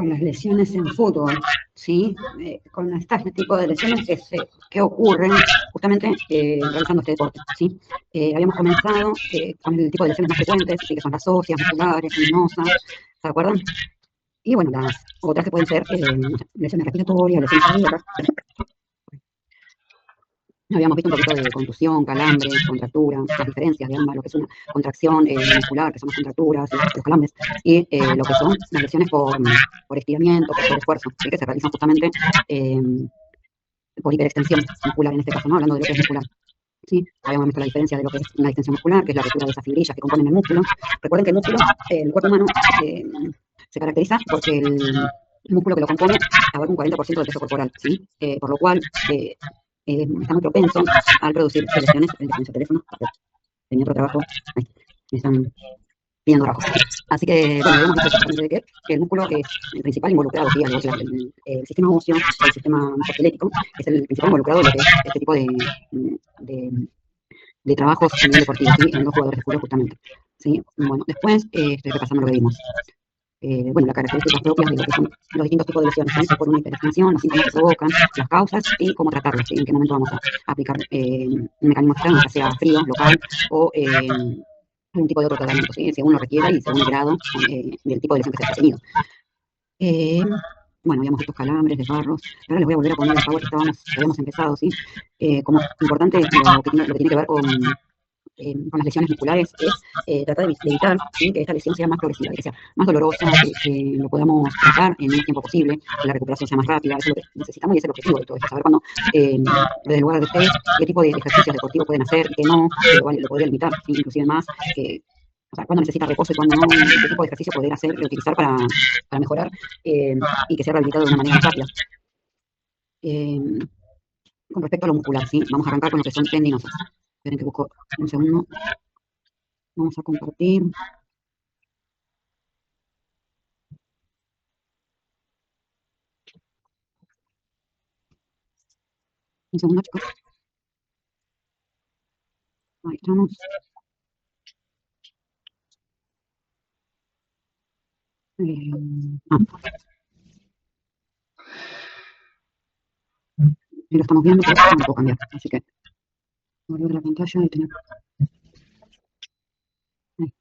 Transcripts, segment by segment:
con las lesiones en fútbol, ¿sí? Con este tipo de lesiones que ocurren justamente realizando este deporte, ¿sí? Habíamos comenzado con el tipo de lesiones más frecuentes, ¿sí? Que son las óseas, musculares, venosas, ¿se acuerdan? Y bueno, las otras que pueden ser no sé, lesiones respiratorias, lesiones cardíacas. Habíamos visto un poquito de contusión, calambre, contractura, las diferencias de ambas, lo que es una contracción muscular, que son las contracturas, los calambres, y lo que son las lesiones por estiramiento, por sobreesfuerzo, ¿sí? Que se realizan justamente por hiperextensión muscular, en este caso, ¿no? Hablando de lo que es muscular. ¿Sí? Habíamos visto la diferencia de lo que es una distensión muscular, que es la rotura de esas fibrillas que componen el músculo. Recuerden que el músculo, el cuerpo humano, se caracteriza porque el músculo que lo compone abarca un 40% del peso corporal, ¿sí? Por lo cual está muy propenso al producir lesiones. El descanso teléfono, tenía otro trabajo, ahí, me están pidiendo trabajo. Así que, bueno, habíamos visto exactamente de que el músculo es el principal involucrado, ¿sí? Al igual que el sistema óseo, el sistema musculoesquelético, es el principal involucrado en lo que es este tipo de trabajos a nivel deportivo, ¿sí? En los jugadores de fútbol justamente. ¿Sí? Bueno, después estoy repasando lo que vimos. Bueno, las características propias de lo que son los distintos tipos de lesiones, ¿sí? Por una hiperextensión, los síntomas que provocan, las causas y cómo tratarlas, ¿sí? En qué momento vamos a aplicar un mecanismo externo, ya sea frío, local o algún tipo de otro tratamiento, ¿sí? Según lo requiera y según el grado del tipo de lesión que se haya tenido. Bueno, habíamos estos calambres, desgarros. Ahora les voy a volver a poner el power que habíamos empezado, ¿sí? Como importante lo que tiene que ver con las lesiones musculares es tratar de evitar, ¿sí? Que esta lesión sea más progresiva, que sea más dolorosa, que lo podamos tratar en el menos tiempo posible, que la recuperación sea más rápida. Eso es lo que necesitamos y es el objetivo de todo esto, saber cuándo, desde el lugar de ustedes, qué tipo de ejercicios deportivos pueden hacer y qué no, que lo podría limitar, ¿sí? Inclusive más, o sea, cuándo necesita reposo y cuándo no, qué tipo de ejercicio poder hacer y utilizar para mejorar y que sea rehabilitado de una manera más rápida. Con respecto a lo muscular, ¿sí? Vamos a arrancar con lo que son tendinosas. Esperen que busco un segundo. Vamos a compartir. Un segundo, chicos. Ahí estamos. Ahí lo estamos viendo, pero no lo puedo cambiar. Así que volver a la pantalla y tener. Ahí.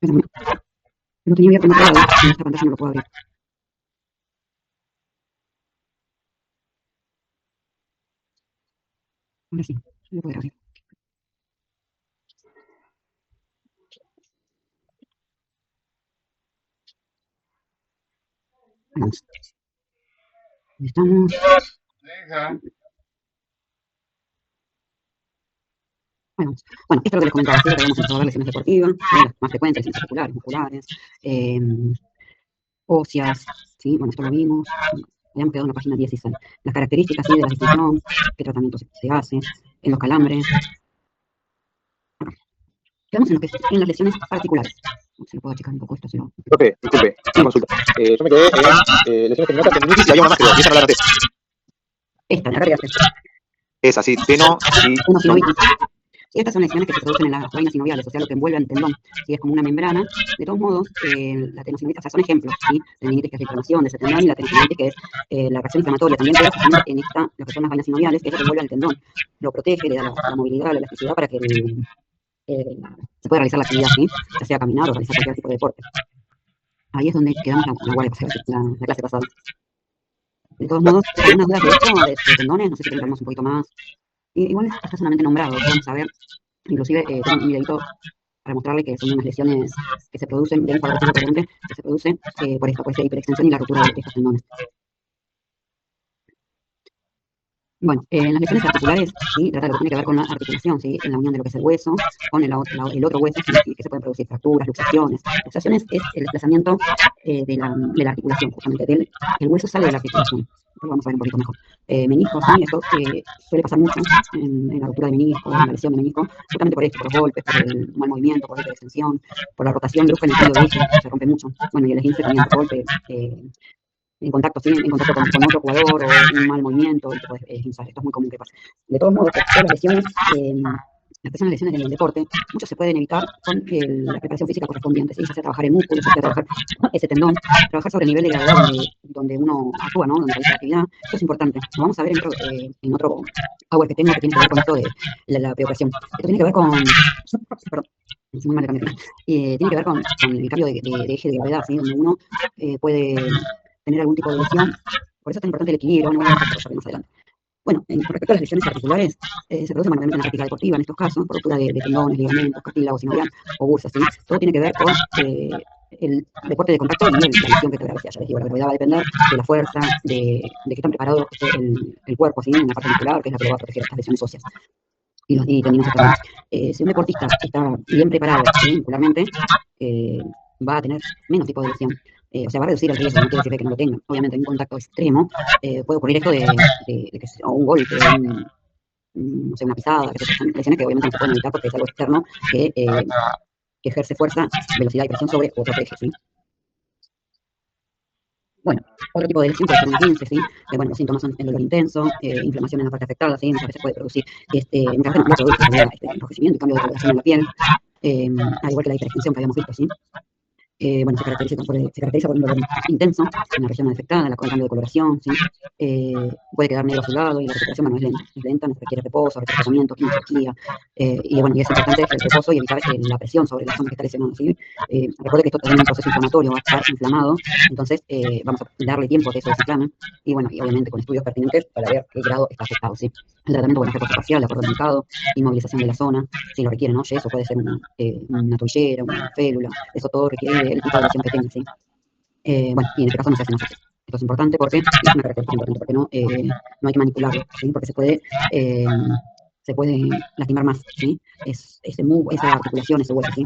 Espérame. Lo tenía abierto en otro lado. En esta pantalla no lo puedo abrir. Ahora sí, lo puedo abrir. Vamos. Ahí estamos. Bueno, esto es lo que les comentaba, ¿sí? Que habíamos empezado a ver lesiones deportivas, las más frecuentes, lesiones articulares, musculares, óseas, ¿sí? Bueno, esto lo vimos. Habíamos quedado en la página 16. Las características, ¿sí? De la distensión, qué tratamiento se hace, en los calambres. Quedamos en las lesiones articulares. Se lo puedo achicar un poco esto, si no. Profe, disculpe, una consulta. Yo me quedé en lesiones tendinosas, tendinitis y había una más, creo, y esa no la anoté. Esta, la carga Esa, sí, teno y... sinovitis. Estas son lesiones que se producen en las vainas sinoviales, o sea, lo que envuelve al tendón. ¿Sí? Es como una membrana. De todos modos, la tenosinovitis, o sea, son ejemplos, ¿sí? Tendinitis, que es la inflamación de ese tendón, y la tenosinovitis, que es la reacción inflamatoria también, pero justamente en esta, lo que son las vainas sinoviales, que es lo que envuelve al tendón. Lo protege, le da la movilidad, la elasticidad para que se pueda realizar la actividad, ¿sí? Ya sea caminar o realizar cualquier tipo de deporte. Ahí es donde quedamos la guardia pasada, la clase pasada. De todos modos, algunas dudas de esto, de tendones, no sé si quieren un poquito más. Igual está solamente nombrado, vamos a ver. Inclusive tengo un videito para mostrarle que son unas lesiones que se producen de un favorecido corriente, que se produce por esta hiperextensión y la ruptura de estos tendones. Bueno, en las lesiones articulares, ¿sí? Trata de lo que tiene que ver con la articulación, ¿sí? En la unión de lo que es el hueso con el otro hueso, ¿sí? Que se pueden producir fracturas, luxaciones. Luxaciones es el desplazamiento de la articulación, justamente. El hueso sale de la articulación. Lo vamos a ver un poquito mejor. Meniscos, ¿sí? Esto suele pasar mucho en la ruptura de menisco, en la lesión de menisco, justamente por esto, por los golpes, por el mal movimiento, por la hiperextensión, por la rotación brusca en el cambio de eje, se rompe mucho. Bueno, y el esguince también por golpe, en contacto, ¿sí? En contacto con otro jugador o un mal movimiento, y te puedes esguinzar. Esto es muy común que pase. De todos modos, todas las lesiones las personas lesiones en el deporte, muchos se pueden evitar con la preparación física correspondiente, ¿sí? Ya sea trabajar el músculo, ya sea trabajar ese tendón, trabajar sobre el nivel de gravedad donde uno actúa, ¿no? Donde realiza la actividad. Esto es importante. Lo vamos a ver en otro power que tengo que tiene que ver con esto de la preoperación. Esto tiene que ver con, perdón, es muy mal el cambio. Tiene que ver con el cambio de eje de gravedad, ¿sí? Donde uno puede tener algún tipo de lesión. Por eso es tan importante el equilibrio, no vamos a desarrollar más adelante. Bueno, con respecto a las lesiones articulares, se producen mayormente en la práctica deportiva, en estos casos, por ruptura de tendones, ligamentos, cartílagos sinovial o bursas, ¿sí? Todo tiene que ver con el deporte de contacto y la lesión que te gravedad. Ya les digo, la gravedad va a depender de la fuerza, de qué tan preparado esté el cuerpo, ¿sí? En la parte muscular, que es la que lo va a proteger estas lesiones óseas y tendinosos también. Si un deportista está bien preparado, ¿sí? Muscularmente, va a tener menos tipo de lesión. O sea, va a reducir el riesgo, no quiere decir que no lo tenga. Obviamente, en un contacto extremo puede ocurrir esto o un golpe, no sé, una pisada, que son lesiones que obviamente no se pueden evitar porque es algo externo que ejerce fuerza, velocidad y presión sobre otro eje, ¿sí? Bueno, otro tipo de lesión puede ser una 15, ¿sí? Bueno, los síntomas son el dolor intenso, inflamación en la parte afectada, ¿sí? Muchas veces puede producir, muchas veces no produce enrojecimiento y cambio de coloración en la piel, al igual que la hiperextensión que habíamos visto, ¿sí? Bueno, se caracteriza por un dolor intenso en la región afectada, el cambio de coloración, ¿sí? Puede quedar negro azulado y la recuperación, bueno, es lenta, nos requiere reposo, tratamiento, quimioterapia, y bueno, y es importante el reposo y evitar la presión sobre la zona que está lesionada, ¿sí? Recuerde que esto también es un proceso inflamatorio, va a estar inflamado, entonces vamos a darle tiempo a que eso desinflame, y bueno, y obviamente con estudios pertinentes para ver qué grado está afectado, ¿sí? El tratamiento, bueno, es reposo parcial, de acuerdo al indicado, inmovilización de la zona, si lo requiere, ¿no? Yeso puede ser una toallera, una félula, eso todo requiere el tipo de lesión que tenga, ¿sí? Bueno, y en este caso no se hace masaje. Esto es importante porque es una característica importante, porque no hay que manipularlo, ¿sí? Porque se puede lastimar más, ¿sí? Esa articulación, ese hueso, ¿sí?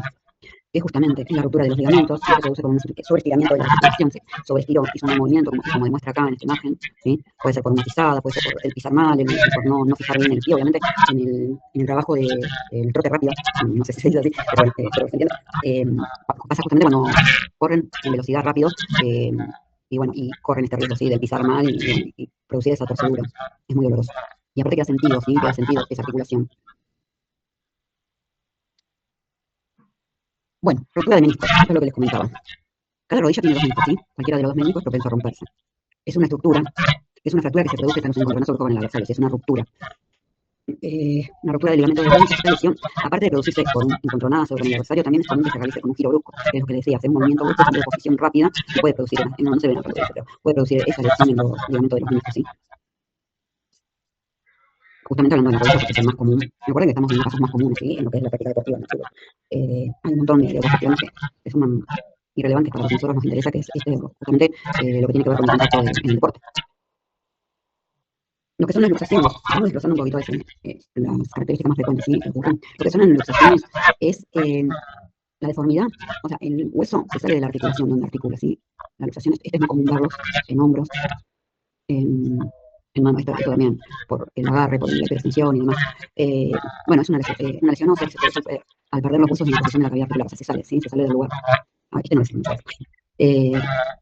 Que justamente es la ruptura de los ligamentos, que se produce por un sobreestiramiento de la articulación, ¿sí? Sobreestiro hizo un movimiento, como demuestra acá en esta imagen, ¿sí? Puede ser por una pisada, puede ser por el pisar mal, por no fijar bien el pie, obviamente, en el trabajo del trote rápido, no sé si se dice así, pero bueno, pero se entiende. Pasa justamente cuando corren en velocidad rápido, y bueno, y corren este riesgo, ¿sí? Del pisar mal y producir esa torcedura. Es muy doloroso. Y aparte queda sentido, ¿sí? Queda sentido esa articulación. Bueno, ruptura de meniscos, esto es lo que les comentaba. Cada rodilla tiene dos meniscos, ¿sí? Cualquiera de los dos meniscos es propenso a romperse. Es una estructura, es una fractura que se produce cuando se encontronazo con el adversario, es una ruptura. Una ruptura del ligamento de rodilla, esta lesión, aparte de producirse por un encontronazo con el adversario, también es común que se realice con un giro brusco, que es lo que les decía, hacer un movimiento brusco, cambio de posición rápida, y puede producir, no se ve en la rodilla, pero puede producir esa lesión en los ligamentos de los meniscos, ¿sí? Justamente hablando de la rodilla, porque es el más común. Recuerden que estamos en los casos más comunes, ¿sí? En lo que es la práctica deportiva, ¿no? Hay un montón de otras cuestiones que son irrelevantes para lo que a nosotros nos interesa, que es justamente lo que tiene que ver con el contacto en el deporte. Lo que son las luxaciones, vamos desglosando un poquito las características más frecuentes, ¿sí? Que ocurren. Lo que son las luxaciones es la deformidad, o sea, el hueso se sale de la articulación donde articula, ¿sí? La luxación, este es muy común verlos en hombros, en mano, esto también, por el agarre, por la hiperextensión y demás. Bueno, es una lesión ósea que se produce al perder los huesos en la posición de la cavidad articular, o sea, se sale, ¿sí? Se sale del lugar. Este no es el mucho.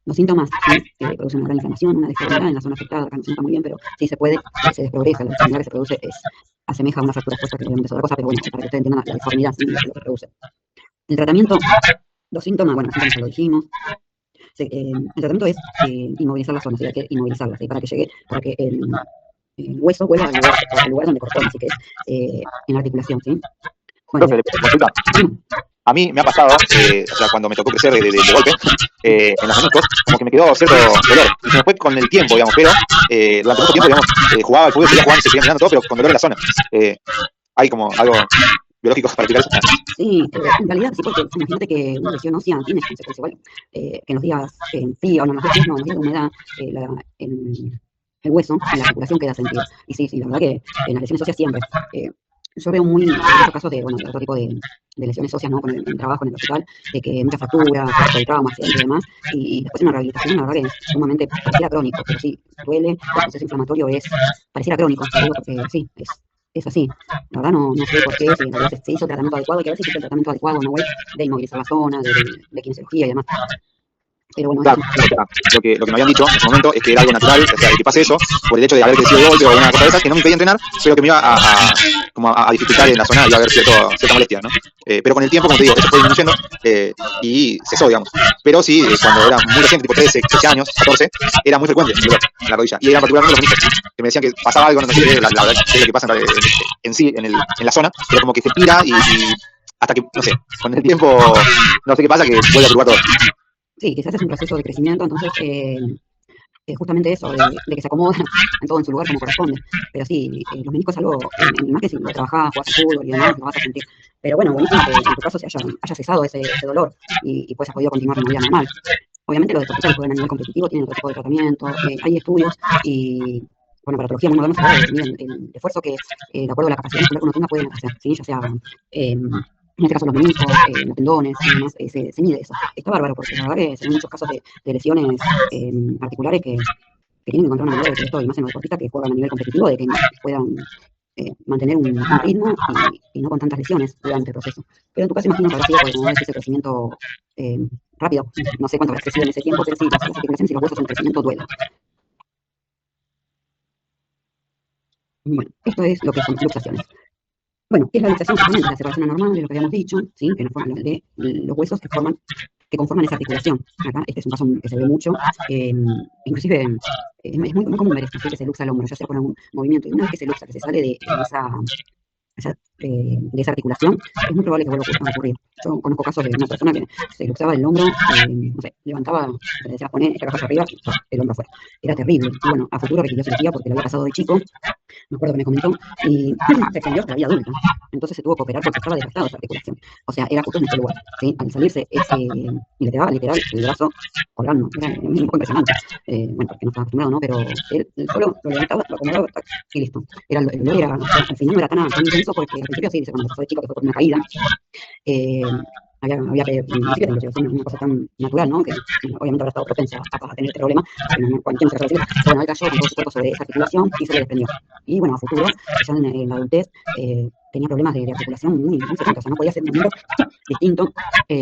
Los síntomas, ¿sí? Producen una gran inflamación, una deformidad en la zona afectada, acá no se nota muy bien, pero sí se puede, se desprogresa, la deformidad que se produce asemeja a una fractura expuesta, que obviamente es otra cosa, pero bueno, para que ustedes entiendan la deformidad, ¿sí? Lo que produce. El tratamiento, los síntomas, bueno, los síntomas ya lo dijimos. El tratamiento es inmovilizar la zona, o sea, hay que inmovilizarla, ¿sí? Para que el hueso vuelva al lugar donde corresponde, así que es en la articulación, ¿sí? Bueno, Profe, consulta. A mí me ha pasado, o sea, cuando me tocó crecer de golpe, en los meniscos, como que me quedó cierto dolor. Y se me fue con el tiempo, digamos, pero durante mucho tiempo, digamos, jugaba al fútbol, seguía jugando, seguía mirando todo, pero con dolor en la zona. Hay como algo biológico para explicar eso. Sí, en realidad sí, porque imagínate que una lesión ósea tiene consecuencias igual, que en los días fríos, no, en los días fríos, no, en los días de humedad, el hueso, en la articulación queda sentido. Y sí, la verdad que en las lesiones óseas siempre. Yo veo muchos casos de otro tipo de lesiones óseas, ¿no? Con el trabajo en el hospital, de que mucha fractura, por el trauma, accidente y demás, y después una rehabilitación, la verdad que es sumamente, pareciera crónico, pero sí, duele, el proceso inflamatorio pareciera crónico, digo, porque sí, es así. La verdad no sé por qué, si en realidad se hizo el tratamiento adecuado, hay que ver si se hizo el tratamiento adecuado, ¿no? De inmovilizar la zona, de kinesiología y demás. Pero bueno, Claro, o sea, lo que me habían dicho en ese momento es que era algo natural, o sea, que pase eso, por el hecho de haber crecido de golpe o una cosa de esas, que no me impedía entrenar, pero que me iba como a dificultar en la zona, iba a haber cierta molestia, ¿no? Pero con el tiempo, como te digo, eso fue disminuyendo y cesó, digamos. Pero sí, cuando era muy reciente, tipo 13 años, 14, era muy frecuente el dolor en la rodilla. Y era particularmente los meniscos, que me decían que pasaba algo, no sé la verdad qué es lo que pasa en sí, en la zona, pero como que se tira y hasta que, no sé, con el tiempo, no sé qué pasa, que vuelve a probar todo. sí, quizás es un proceso de crecimiento, entonces justamente eso, de que se acomoda en todo en su lugar como corresponde. Pero sí, los meniscos es algo, más que si lo trabajás, jugás al fútbol y demás, lo vas a sentir. Pero bueno, buenísimo que en tu caso se haya cesado ese dolor y pues has podido continuar una vida normal. Obviamente los deportistas que juegan a nivel competitivo tienen otro tipo de tratamiento, hay estudios y, bueno, para patología muy moderna se puede definir el esfuerzo que, de acuerdo a la capacidad muscular que uno tenga, pueden hacer, ¿sí? Ya sea, en este caso los meniscos, los tendones y demás, se mide eso. Está bárbaro porque la verdad que se ven muchos casos de lesiones articulares que tienen que encontrar una manera de que esto, y más en los deportistas que juegan a nivel competitivo, de que puedan mantener un ritmo y no con tantas lesiones durante el proceso. Pero en tu caso imagino que habrá sido, como decís, ese crecimiento eh, rápido. No sé cuánto habrás crecido en ese tiempo, pero sí, las articulaciones y los huesos en crecimiento duelen. Bueno, esto es lo que son luxaciones. Bueno, ¿qué es la luxación? Justamente es la separación anormal de lo que habíamos dicho, ¿sí? Que no forman, de los huesos que conforman esa articulación. Acá, este es un caso que se ve mucho, inclusive es muy común ver esto, ¿sí? Que se luxa el hombro, ya sea por algún movimiento, y una vez que se luxa, que se sale de esa articulación, es muy probable que vuelva a ocurrir. Yo conozco casos de una persona que se luxaba el hombro, no sé, levantaba, le decía, poné esta caja hacia arriba, el hombro afuera. Era terrible. Y bueno, a futuro requirió cirugía porque lo había pasado de chico, me acuerdo que me comentó, y se extendió hasta la vida adulta. Entonces se tuvo que operar porque estaba desgastada esa articulación. O sea, era justo en este lugar, ¿sí? Al salirse ese, y le quedaba literal el brazo colgando. Era un poco impresionante. Bueno, porque no estaba acostumbrado, ¿no? Pero él solo lo levantaba, lo acomodaba, tac, y listo. El dolor era, o sea, al final no era tan intenso porque al principio sí, dice, cuando pasó de chico que fue por una caída, eh, había que, ni siquiera inclusive, fue una cosa tan natural, ¿no? Que obviamente habrá estado propensa a tener este problema, pero no, cuando se recibe, bueno, él cayó con todo su cuerpo sobre esa articulación y se le desprendió. Y bueno, a futuro, ya en la adultez, tenía problemas de articulación muy frecuentes, o sea, no podía hacer un movimiento distinto,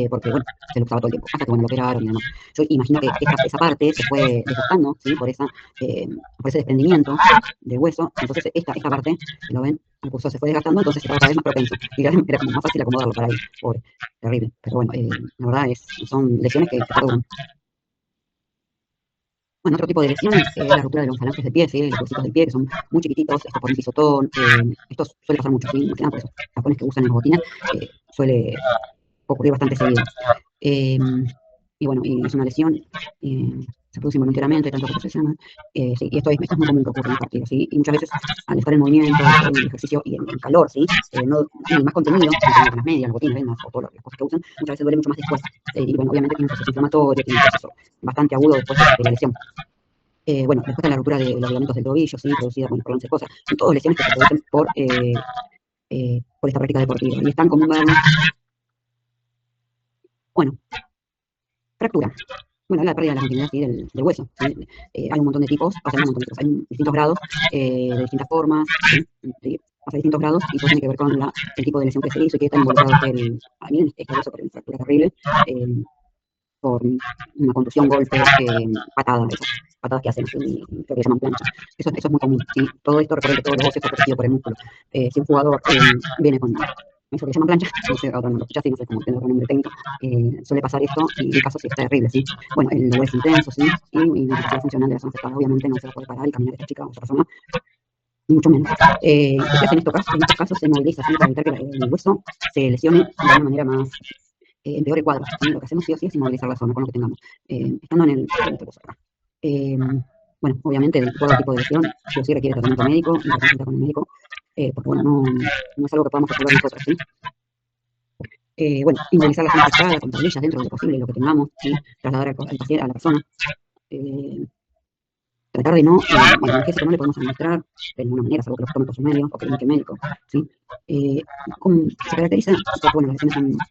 porque bueno, se lo usaba todo el tiempo, hasta que bueno, lo operaron y demás. Yo imagino que esa parte se fue desgastando, ¿sí? Por ese desprendimiento del hueso, entonces esta parte, ¿lo ven? El hueso se fue desgastando, entonces estaba cada vez más propenso. Y era como más fácil acomodarlo para ahí, pobre, terrible. Pero bueno, la verdad son lesiones que perduran. Bueno, otro tipo de lesiones es la ruptura de los falanges del pie, ¿sí? Los huesitos del pie, que son muy chiquititos, esto por un pisotón, esto suele pasar mucho, ¿sí? Más que nada por esos tapones que usan en las botinas, suele ocurrir bastante seguido. Eh, y bueno, y es una lesión, se produce involuntariamente, tanto que se llama. Sí, y esto es muy común que ocurra en el partido, ¿sí? Y muchas veces al estar en movimiento, en el ejercicio y en calor, ¿sí? Y más contenido con las medias, las botinas, vendas o todas las cosas que usan, muchas veces duele mucho más después. Y bueno, obviamente tiene un proceso inflamatorio, tiene un proceso bastante agudo después de la lesión. Bueno, después está la ruptura de los ligamentos del tobillo, ¿sí? Producida por la cosa. Son todas lesiones que se producen por esta práctica deportiva. Y es tan común verlas. Bueno, fractura. Bueno, la pérdida de la continuidad, ¿sí? del hueso, ¿sí? Hay un montón de tipos, o sea, un montón de tipos, hay distintos grados, de distintas formas, ¿sí? O sea, distintos grados, y todo tiene que ver con el tipo de lesión que se hizo y que está involucrado a mí en este caso por una fractura terrible, por una contusión, golpe, patada, esas patadas que hacen, creo que llaman plancha. Eso es muy común, ¿sí? Todo esto, recuerden que todo el hueso está protegido por el músculo. Si un jugador viene con eso que llaman plancha, no sé, ahora no lo escuchaste, no sé cómo tener otro nombre técnico, suele pasar esto y el caso sí está terrible, ¿sí? Bueno, el dolor es intenso, ¿sí? Y la capacidad funcional de la zona afectada, obviamente no se va a poder parar y caminar esta chica o esta persona, ni mucho menos. ¿Qué se hace en estos casos? Se moviliza, ¿sí? Para evitar que el hueso se lesione de una manera más, empeore cuadros, ¿sí? Lo que hacemos sí o sí es inmovilizar la zona con lo que tengamos, estando en el acá. Bueno, obviamente, de acuerdo al tipo de lesión, sí o sí requiere tratamiento médico y la consulta con el médico, porque bueno, no es algo que podamos resolver nosotros, ¿sí? Bueno, inmovilizar la zona afectada con tablillas dentro de lo posible, lo que tengamos, ¿sí? Trasladar al paciente, a la persona. Tratar de no, el analgésico no le podemos administrar de ninguna manera, salvo que lo tome por sus medios o que indique médico, ¿sí? Se caracteriza porque, bueno,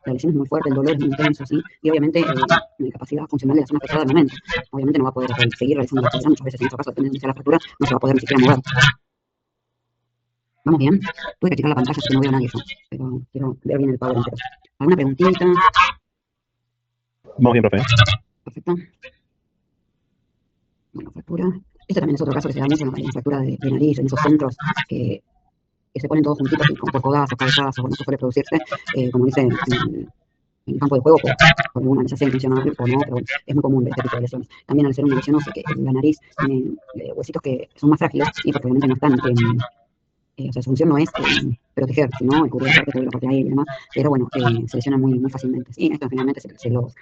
la lesión es muy fuerte, el dolor es muy intenso, ¿sí? Y obviamente la incapacidad funcional de la zona afectada al momento. Obviamente no va a poder seguir realizando la actividad, muchas veces en nuestro caso, depende de dónde sea la fractura, no se va a poder ni siquiera mover. ¿Vamos bien? Tuve que checar la pantalla, así que no veo a nadie yo, pero quiero ver bien el power entero. ¿Alguna preguntita? Vamos bien, profe. Perfecto. Bueno, fractura. Este también es otro caso que se da mucho en la fractura de nariz, en esos centros que se ponen todos juntitos y por codazos, cabezazos, bueno, eso suele producirse, como dice en el campo de juego, por alguna necesidad intencional o no, pero bueno, es muy común ver este tipo de lesiones. También al ser una lesión ósea, que la nariz tiene huesitos que son más frágiles, y porque obviamente no están o sea, su función no es proteger, sino cubrir la parte aérea y demás, pero bueno, se lesionan muy fácilmente. Y esto finalmente se los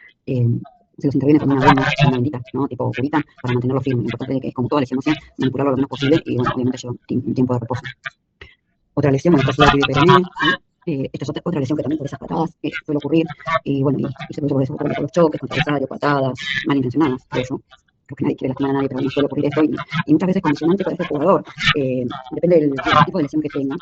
interviene con una goma, una bendita, ¿no? Tipo curita, para mantenerlo firme. Lo importante es que, como toda lesión ósea, manipularlo lo menos posible y, bueno, obviamente lleva un tiempo de reposo. Otra lesión, bueno, esta es la tibia peroné, ¿sí? Esta es otra lesión que también por esas patadas suele ocurrir, y bueno, y se produce por eso, por los choques, contra adversario, patadas, malintencionadas, por eso. Porque nadie quiere lastimar a nadie, pero bueno, suele ocurrir esto, y muchas veces condicionante para este jugador. Depende del tipo de lesión que tenga,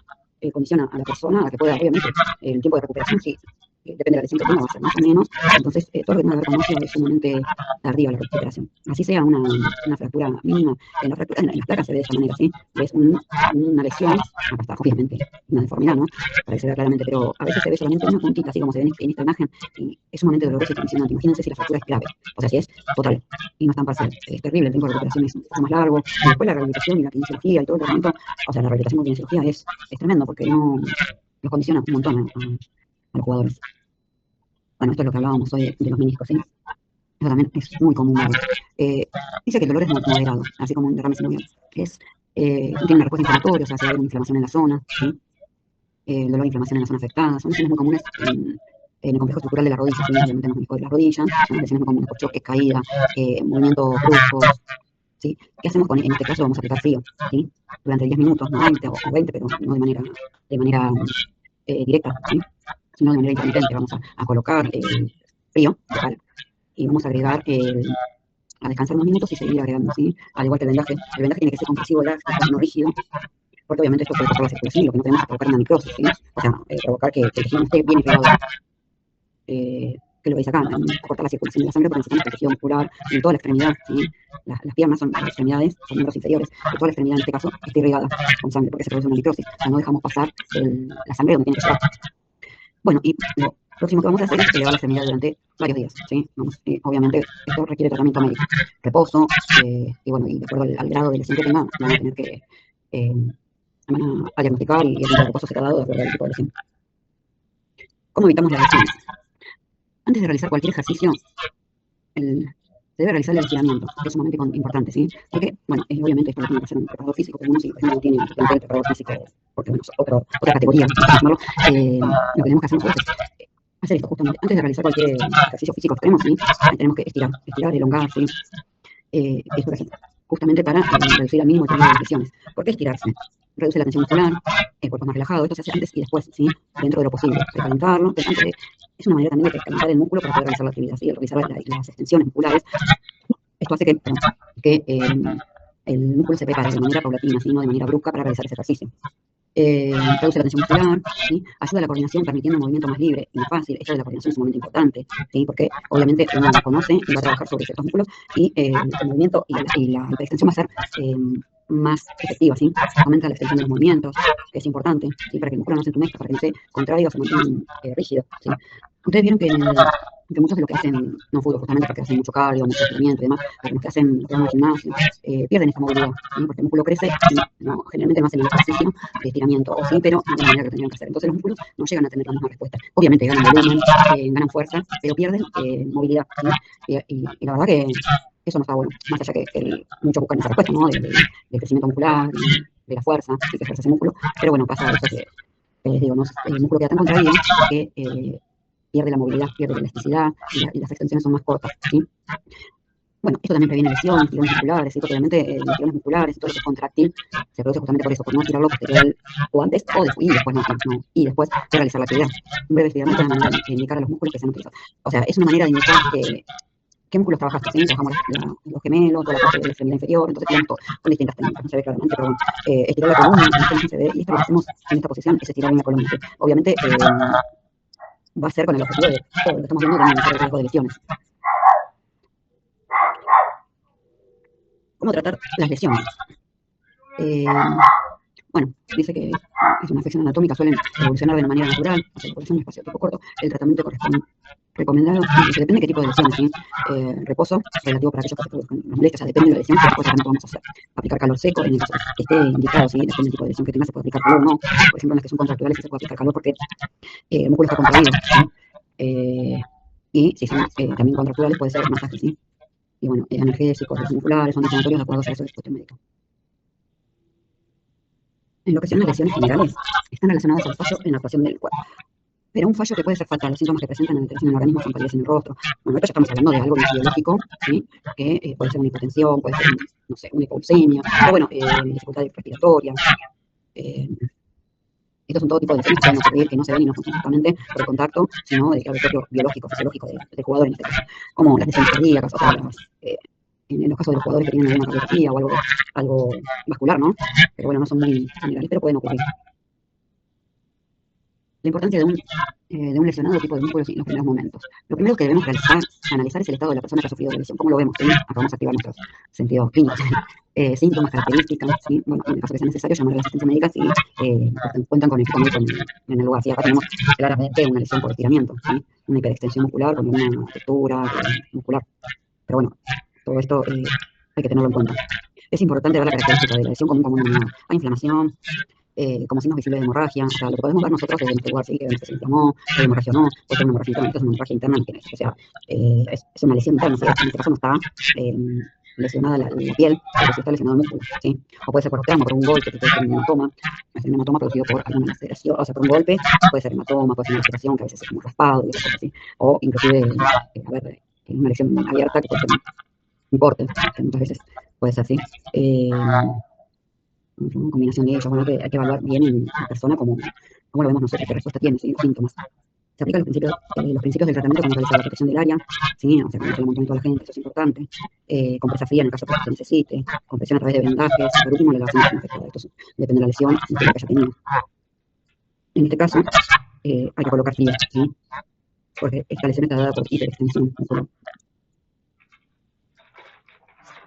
condiciona a la persona a que pueda, obviamente, el tiempo de recuperación, sí, depende de la lesión que tenga, va a ser más o menos. Entonces, todo lo que tenga que ver con óseo es sumamente tardía la recuperación. Así sea una fractura mínima, en las placas se ve de esa manera, ¿sí? Es una lesión, acá está, obviamente, una deformidad, ¿no? Para que se vea claramente, pero a veces se ve solamente una puntita, así como se ve en esta imagen, y es sumamente doloroso y condicionante. Imagínense si la fractura es grave, o sea, si es total y no es tan parcial. Es terrible, el tiempo de recuperación es un poco más largo, y después la rehabilitación y la kinesiología y todo el tratamiento, o sea, la rehabilitación con kinesiología es tremendo, porque no los condiciona un montón a los jugadores. Bueno, esto es lo que hablábamos hoy de los meniscos, ¿sí? Eso también es muy común verlo. Dice que el dolor es moderado, así como un derrame sinovial. Tiene una respuesta inflamatoria, o sea, si hay una inflamación en la zona, ¿sí? El dolor e inflamación en la zona afectada, son lesiones muy comunes en el complejo estructural de la rodilla, ¿sí? Obviamente en los meniscos de la rodilla, son lesiones muy comunes por choques, caídas, movimientos bruscos, ¿sí? ¿Qué hacemos en este caso? Vamos a aplicar frío, ¿sí? Durante 10 minutos, no 20 o 20, pero no de manera directa, ¿sí? Sino de manera intermitente. Vamos a colocar frío local, y vamos a agregar a descansar unos minutos y seguir agregando, ¿sí? Al igual que el vendaje. El vendaje tiene que ser compresivo, elástico, no rígido, porque obviamente esto puede cortar la circulación, y lo que no queremos es provocar una necrosis, ¿sí? O sea, provocar que el tejido no esté bien irrigado. Que lo veis acá, cortar la circulación de la sangre, porque necesitamos que el tejido muscular en toda la extremidad, ¿sí? Las piernas son las extremidades, son miembros inferiores, que toda la extremidad en este caso esté irrigada con sangre, porque se produce una necrosis. O sea, no dejamos pasar la sangre donde tiene que llegar. Bueno, y lo próximo que vamos a hacer es elevar la extremidad durante varios días, ¿sí? Obviamente esto requiere tratamiento médico, reposo, y bueno, y de acuerdo al grado de lesión que tenga, van a tener que van a diagnosticar, y el tiempo de reposo será dado de acuerdo al tipo de lesión. ¿Cómo evitamos las lesiones? Antes de realizar cualquier ejercicio, se debe realizar el estiramiento, que es sumamente importante, ¿sí? Porque, bueno, obviamente esto lo tiene que hacer un preparador físico, pero uno si por ejemplo no tiene el preparador físico, porque bueno, es otra categoría, por así llamarlo, lo que tenemos que hacer nosotros es hacer esto justamente. Antes de realizar cualquier ejercicio físico extremo, ¿sí? Tenemos que estirar, elongar, ¿sí? Es por ejemplo, justamente para reducir al mínimo el riesgo de lesiones. ¿Por qué estirarse? Reduce la tensión muscular, el cuerpo es más relajado. Esto se hace antes y después, ¿sí? Dentro de lo posible. Precalentarlo, es una manera también de precalentar el músculo para poder realizar la actividad, ¿sí? Realizar las extensiones musculares. Esto hace que el músculo se prepare de manera paulatina, ¿sí? No de manera brusca, para realizar ese ejercicio. Reduce la tensión muscular, ¿sí? Ayuda a la coordinación, permitiendo un movimiento más libre y más fácil. Esto de la coordinación es sumamente importante, ¿sí? Porque obviamente uno conoce y va a trabajar sobre ciertos músculos, y el movimiento y la extensión va a ser más efectiva, ¿sí? Aumenta la extensión de los movimientos, que es importante, ¿sí? Para que el músculo no se entumezca, para que no se contraiga o se mantenga rígido, ¿sí? Ustedes vieron que muchos de los que hacen, no fútbol justamente porque hacen mucho cardio, mucho estiramiento y demás, pero los que van al gimnasio, pierden esta movilidad, ¿sí? Porque el músculo crece y generalmente no hacen el ejercicio de estiramiento, o sí, pero no de la manera que tenían que hacer. Entonces los músculos no llegan a tener la misma respuesta. Obviamente ganan volumen, ganan fuerza, pero pierden movilidad, ¿sí? Y la verdad que eso no está bueno, más allá que muchos buscan esa respuesta, ¿no? Del crecimiento muscular, de la fuerza, sí, que ejerce ese músculo, pero bueno, pasa eso que les digo, ¿no? El músculo queda tan contraído que pierde la movilidad, pierde la elasticidad, y las extensiones son más cortas, ¿sí? Bueno, esto también previene lesiones, tirones musculares, ¿sí? Porque obviamente los tirones musculares y todo lo que es contractil se produce justamente por eso, por no estirarlo posterior o antes o después, y después de realizar la actividad. Un breve estiramiento es una manera de indicar a los músculos que se han utilizado. O sea, es una manera de indicar qué músculos trabajaste, ¿sí? Trabajamos los gemelos, toda la parte de la extremidad inferior, entonces tenemos con distintas técnicas, no se ve claramente, pero bueno, estirar la columna, en esta imagen se ve, y esto lo que hacemos en esta posición es estirar bien la columna, ¿sí? Obviamente va a ser con el objetivo de todo lo que estamos viendo, de minimizar el riesgo de lesiones. ¿Cómo tratar las lesiones? Bueno, dice que es una afección anatómica, suelen evolucionar de una manera natural, o sea, por eso en un espacio de tiempo corto. El tratamiento recomendado, depende de qué tipo de lesión, ¿sí? Reposo relativo para aquellos que se produzcan las molestias, o sea, depende de la lesión, qué tipo de tratamiento vamos a hacer. Aplicar calor seco, en el caso que esté indicado, ¿sí? Depende del tipo de lesión que tenga, se puede aplicar calor o no. Por ejemplo, en las que son contracturales sí se puede aplicar calor porque el músculo está contraído, ¿sí? Y si son también contracturales puede ser masaje, ¿sí? Y bueno, analgésicos, musculares, son antiinflamatorios de acuerdo a su disposición médica. En lo que son las lesiones generales, están relacionadas al fallo en la actuación del cuerpo. Pero un fallo que puede ser fatal, los síntomas que presentan en el organismo son palidez en el rostro. Bueno, esto ya estamos hablando de algo biológico, ¿sí? Que puede ser una hipotensión, puede ser, no sé, una hipoglucemia, pero bueno, dificultades respiratorias. Estos son todo tipo de lesiones que pueden ocurrir, que no se ven y no funcionan justamente por el contacto, sino del propio biológico, fisiológico del jugador en este caso. Como las lesiones cardíacas, o sea, en los casos de los jugadores que tienen alguna cardiopatía o algo vascular, ¿no? Pero bueno, no son muy generales, pero pueden ocurrir. La importancia de un lesionado tipo de músculo en los primeros momentos. Lo primero que debemos realizar, analizar es el estado de la persona que ha sufrido la lesión. ¿Cómo lo vemos? ¿Sí? Acá vamos a activar nuestros sentidos clínicos. Síntomas, características, ¿sí? Bueno, en el caso que sea necesario, llamar a la asistencia médica si cuentan con equipo médico en el lugar. ¿Sí? Acá tenemos claramente una lesión por estiramiento, ¿sí? Una hiperextensión muscular con una ruptura muscular. Pero bueno, todo esto hay que tenerlo en cuenta. Es importante ver la característica de la lesión como una unidad. Hay inflamación, como signos visibles de hemorragia, o sea, lo que podemos ver nosotros desde nuestro lugar, ¿sí? Que vemos que se inflamó, hay hemorragia o no, puede ser una hemorragia interna, esto es una hemorragia interna, o sea, es una lesión interna, ¿sí? En este caso no está lesionada la piel, pero sí está lesionado el músculo, ¿sí? O puede ser por trauma, por un golpe, que puede ser un hematoma, es un hematoma producido por alguna laceración, o sea, por un golpe, puede ser hematoma, puede ser una laceración, que a veces es como raspado y esas cosas así, o inclusive, a ver, una lesión abierta, que puede ser un corte, que muchas veces puede ser así. Una combinación de ellos, bueno, hay que evaluar bien en la persona cómo lo vemos nosotros, qué respuesta tiene, ¿sí? Los síntomas. Se aplican los principios del tratamiento como realizar la protección del área, ¿sí? O sea, que no se le amontonen toda la gente, eso es importante. Compresa fría en el caso que se necesite, compresión a través de vendajes, por último, la elevación desinfectada. Esto depende de la lesión y de lo que haya tenido. En este caso, hay que colocar fría, ¿sí? Porque esta lesión está dada por hiperextensión muscular.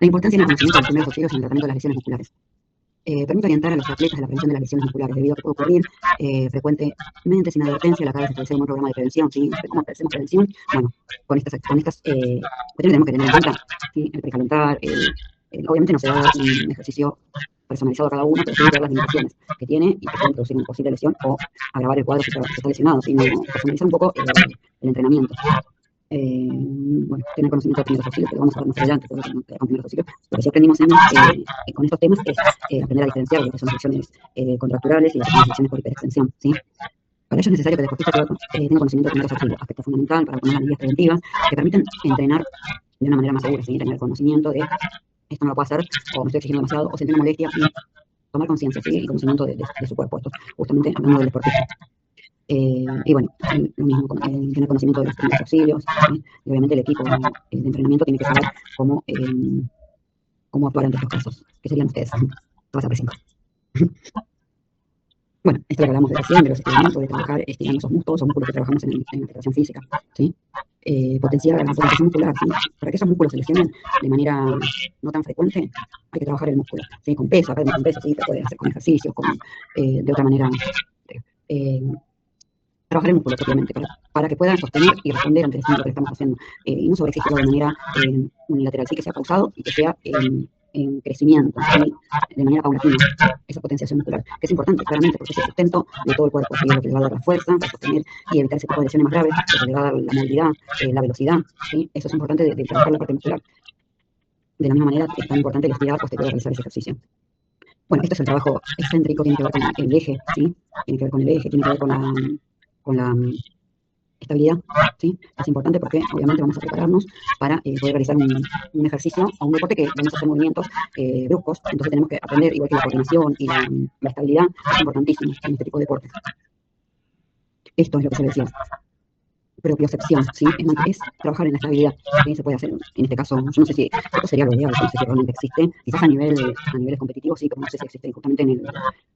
La importancia en el conocimiento de los primeros auxilios en el tratamiento de las lesiones musculares. Permite orientar a los atletas a la prevención de las lesiones musculares, debido a que puede ocurrir frecuentemente sin advertencia. La cabe de establecer un buen programa de prevención, ¿sí? ¿Cómo hacemos prevención? Bueno, con estas cuestiones tenemos que tener en cuenta, ¿sí? El precalentar, obviamente no se va a dar un ejercicio personalizado a cada uno, pero sí ver las limitaciones que tiene y que pueden producir una posible lesión o agravar el cuadro si está lesionado, sino personalizar un poco el entrenamiento. Bueno, tener conocimiento de primeros auxilios, que lo vamos a ver más adelante, con primeros auxilios, pero si aprendimos con estos temas es aprender a diferenciar lo que son las lesiones contracturales y las lesiones por hiperextensión, ¿sí? Para ello es necesario que el deportista tenga conocimiento de primeros auxilios, aspecto fundamental para poner las medidas preventivas que permiten entrenar de una manera más segura, ¿sí? Tener conocimiento de esto no lo puedo hacer, o me estoy exigiendo demasiado, o sentir una molestia, y tomar conciencia, ¿sí? Y conocimiento de su cuerpo, esto justamente hablando del deportista. Y bueno, lo mismo, tener conocimiento de los primeros auxilios, ¿sí? Y obviamente el equipo de entrenamiento tiene que saber cómo actuar ante estos casos, que serían ustedes, todas a 5. Bueno, esto lo hablamos de recién, de los estiramientos, de trabajar estirando esos músculos que trabajamos en la preparación física, ¿sí? Potenciar la potenciación muscular, ¿sí? Para que esos músculos se lesionen de manera no tan frecuente, hay que trabajar el músculo, ¿sí? Con peso, acá con peso, ¿sí? Se puede hacer con ejercicios, de otra manera, trabajar el músculo propiamente para que puedan sostener y responder ante el estímulo que le estamos haciendo. Y no sobreexigirlo de manera unilateral, sí, que sea pausado y que sea en crecimiento, ¿sí? De manera paulatina, esa potenciación muscular, que es importante, claramente, porque es el sustento de todo el cuerpo, ¿sí? Es lo que le va a dar la fuerza para sostener y evitar ese tipo de lesiones más graves, lo que le va a dar la movilidad, la velocidad, ¿sí? Eso es importante de trabajar la parte muscular. De la misma manera, es tan importante el estirar posterior a realizar ese ejercicio. Bueno, esto es el trabajo excéntrico, tiene que ver con el eje, ¿sí? Tiene que ver con el eje, tiene que ver con la estabilidad, ¿sí? Es importante porque obviamente vamos a prepararnos para poder realizar un ejercicio o un deporte que vamos a hacer movimientos bruscos, entonces tenemos que aprender, igual que la coordinación y la estabilidad, es importantísimo en este tipo de deportes. Esto es lo que yo le decía, propiocepción, ¿sí? Es trabajar en la estabilidad, ¿sí? Se puede hacer, en este caso, yo no sé si esto sería lo ideal, yo no sé si realmente existe, quizás a niveles competitivos sí, pero no sé si existe justamente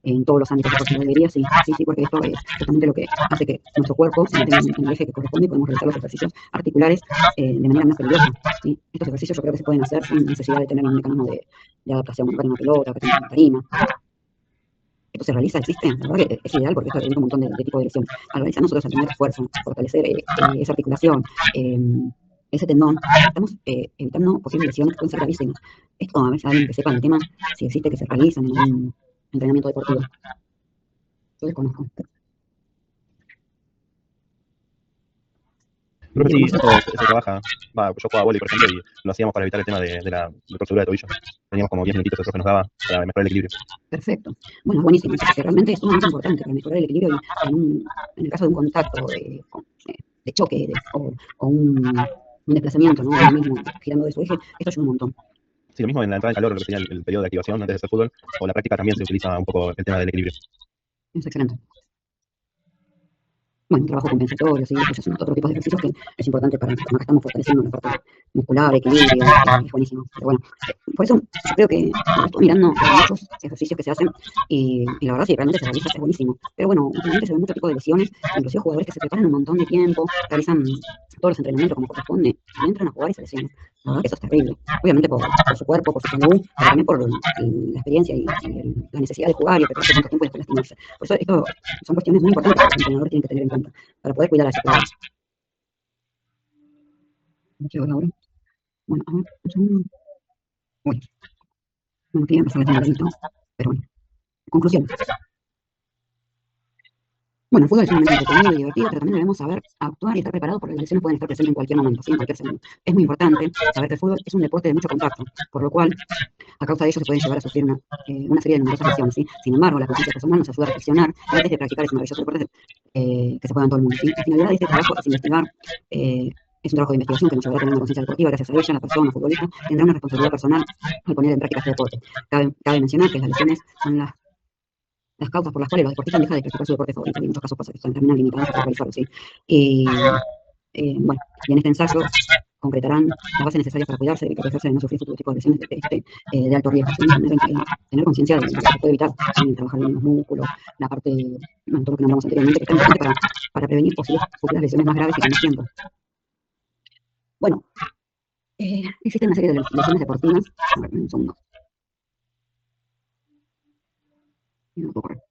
en todos los ámbitos de debería, sí, porque esto es justamente lo que hace que nuestro cuerpo se mantenga en el eje que corresponde y podemos realizar los ejercicios articulares de manera más peligrosa, ¿sí? Estos ejercicios yo creo que se pueden hacer sin necesidad de tener un mecanismo de adaptación, para una pelota, para una tarima. esto se realiza, existe, la verdad que es ideal porque esto evita un montón de tipos de lesiones. Al realizar nosotros al tener fuerza, fortalecer esa articulación, ese tendón, estamos evitando posibles lesiones que pueden ser gravísimas. Esto a veces alguien que sepa el tema, si existe que se realiza en algún entrenamiento deportivo. Yo desconozco. Profe, Digo, sí, ¿cómo se- esto se trabaja. Yo jugaba vóley, por ejemplo, y lo hacíamos para evitar el tema de la torcedura de tobillo. Teníamos como 10 minutitos, el profe nos daba para mejorar el equilibrio. Perfecto. Bueno, buenísimo. O sea, que realmente es sumamente importante para mejorar el equilibrio y en el caso de un contacto de choque o un desplazamiento, ¿no? Uno mismo girando de su eje, esto ayuda un montón. Sí, lo mismo en la entrada en calor, lo que sería el periodo de activación antes de hacer fútbol, o la práctica también se utiliza un poco el tema del equilibrio. Es excelente. Bueno, trabajo compensatorio, sí, después ya son otro tipo de ejercicios que es importante para, como que estamos fortaleciendo la parte muscular, equilibrio, es buenísimo. Pero bueno, por eso yo creo que yo estoy mirando muchos ejercicios que se hacen y la verdad si realmente se realiza es buenísimo. Pero bueno, últimamente se ven muchos tipos de lesiones, inclusive jugadores que se preparan un montón de tiempo, realizan todos los entrenamientos como corresponde y entran a jugar y se lesionan. La verdad que eso es terrible. Obviamente por su cuerpo, por su salud, pero también por la experiencia y la necesidad de jugar y prepararse tanto tiempo y después lastimarse. Por eso esto son cuestiones muy importantes que los entrenadores tienen que tener en cuenta para poder cuidar a ese jugador. ¿Me quedo ahora? Bueno, a ver, un segundo. Uy, no me quería pasar el numerito, pero bueno. Conclusión. Bueno, el fútbol es sumamente entretenido y divertido, pero también debemos saber actuar y estar preparados porque las lesiones pueden estar presentes en cualquier momento, ¿sí? En cualquier segundo. Es muy importante saber que el fútbol es un deporte de mucho contacto, por lo cual, a causa de ello, se pueden llevar a sufrir una serie de numerosas lesiones, ¿sí? Sin embargo, la conciencia personal nos ayuda a reflexionar y antes de practicar ese maravilloso deporte que se juega en todo el mundo, ¿sí? La finalidad de este trabajo es investigar. Es un trabajo de investigación que nos ayudará a tener una conciencia deportiva. Gracias a ella, la persona futbolista tendrá una responsabilidad personal al poner en práctica este deporte. Cabe mencionar que las lesiones son las causas por las cuales los deportistas dejan de practicar su deporte favorito. Y en muchos casos pasa que se terminan limitados a realizarlo, ¿sí? Y bueno, y en este ensayo concretarán las bases necesarias para cuidarse y protegerse de no sufrir todo tipo de lesiones de alto riesgo. ¿Sí? Tener conciencia de lo que se puede evitar, ¿sí? Trabajar bien los músculos, la parte, bueno, todo lo que nombramos anteriormente, que es tan importante para prevenir posibles futuras lesiones más graves y con más tiempo. Bueno, existen una serie de lesiones deportivas. A ver, un segundo. No puedo correr.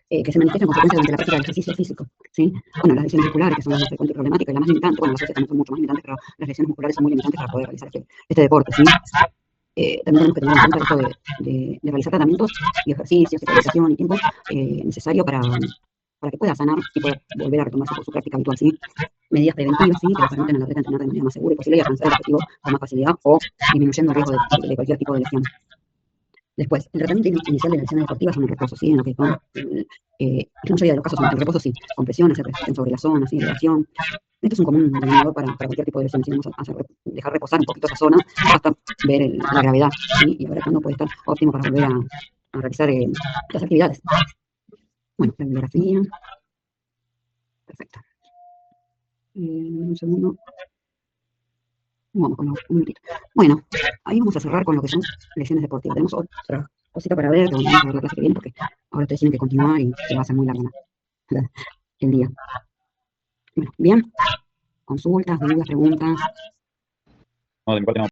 Que se manifiestan consecuencias durante la práctica del ejercicio físico, ¿sí? Bueno, las lesiones musculares, que son las más frecuentes y problemáticas y las más limitantes, bueno, las óseas también son mucho más limitantes, pero las lesiones musculares son muy limitantes para poder realizar este deporte, ¿sí? También tenemos que tener en cuenta esto de realizar tratamientos y ejercicios y planificación y tiempo necesario para que pueda sanar y pueda volver a retomar su práctica habitual, ¿sí? Medidas preventivas, ¿sí? Que le permiten al atleta entrenar de manera más segura y posible y alcanzar el objetivo con más facilidad o disminuyendo el riesgo de cualquier tipo de lesión. Después, el tratamiento inicial de las lesiones deportivas son el reposo, ¿sí? En lo que son, la mayoría de los casos son el reposo, sí, compresión, hacer presión sobre la zona, ¿sí? Elevación. Esto es un común denominador para cualquier tipo de lesión. Si vamos a dejar reposar un poquito esa zona, basta ver la gravedad, ¿sí? Y a ver cuándo puede estar óptimo para volver a realizar las actividades. Bueno, la bibliografía. Perfecto. Un segundo. Vamos con un minutito. Bueno, ahí vamos a cerrar con lo que son lesiones deportivas. Tenemos otra cosita para ver, que vamos a ver la clase que viene, porque ahora ustedes tienen que continuar y va a ser muy larga el día. Bueno, bien. Consultas, dudas, preguntas. No, de mi parte no.